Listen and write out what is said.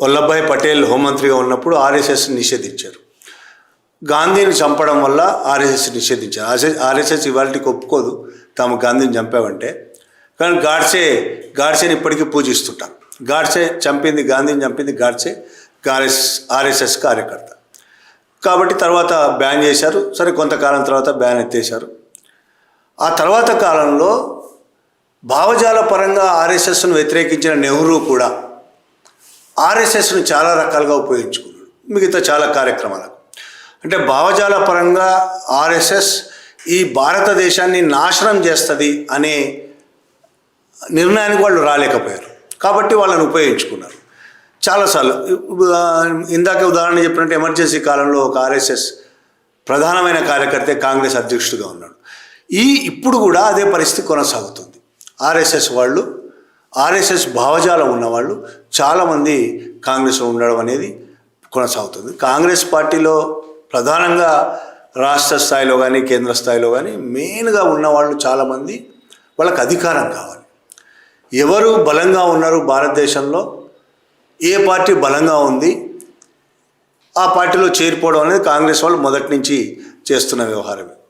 వల్లభాయ్ పటేల్ హోంమంత్రిగా ఉన్నప్పుడు ఆర్ఎస్ఎస్ని నిషేధించారు. గాంధీని చంపడం వల్ల ఆర్ఎస్ఎస్ నిషేధించారు. ఆర్ఎస్ఎస్ ఇవాళకి ఒప్పుకోదు తాము గాంధీని చంపామంటే. కానీ గాడ్సేని ఇప్పటికీ పూజిస్తుంటారు. గాడ్సే చంపింది, గాంధీని చంపింది గాడ్సే, ఆర్ఎస్ఎస్ కార్యకర్త. కాబట్టి తర్వాత బ్యాన్ చేశారు. సరే, కొంతకాలం తర్వాత బ్యాన్ ఎత్తేశారు. ఆ తర్వాత కాలంలో భావజాల పరంగా ఆర్ఎస్ఎస్ను వ్యతిరేకించిన నెహ్రూ కూడా ఆర్ఎస్ఎస్ను చాలా రకాలుగా ఉపయోగించుకున్నాడు మిగతా చాలా కార్యక్రమాలకు. అంటే భావజాల పరంగా ఆర్ఎస్ఎస్ ఈ భారతదేశాన్ని నాశనం చేస్తుంది అనే నిర్ణయానికి వాళ్ళు రాలేకపోయారు. కాబట్టి వాళ్ళని ఉపయోగించుకున్నారు చాలాసార్లు. ఇందాక ఉదాహరణ చెప్పినట్టు ఎమర్జెన్సీ కాలంలో ఒక ఆర్ఎస్ఎస్ ప్రధానమైన కార్యకర్తే కాంగ్రెస్ అధ్యక్షుడిగా ఉన్నాడు. ఇప్పుడు కూడా అదే పరిస్థితి కొనసాగుతుంది. ఆర్ఎస్ఎస్ భావజాలం ఉన్నవాళ్ళు చాలామంది కాంగ్రెస్లో ఉండడం అనేది కొనసాగుతుంది. కాంగ్రెస్ పార్టీలో ప్రధానంగా రాష్ట్ర స్థాయిలో కానీ కేంద్ర స్థాయిలో కానీ మెయిన్గా ఉన్నవాళ్ళు చాలామంది వాళ్ళకి అధికారం కావాలి. ఎవరు బలంగా ఉన్నారు భారతదేశంలో, ఏ పార్టీ బలంగా ఉంది, ఆ పార్టీలో చేరిపోవడం అనేది కాంగ్రెస్ వాళ్ళు మొదటి నుంచి చేస్తున్న వ్యవహారమే.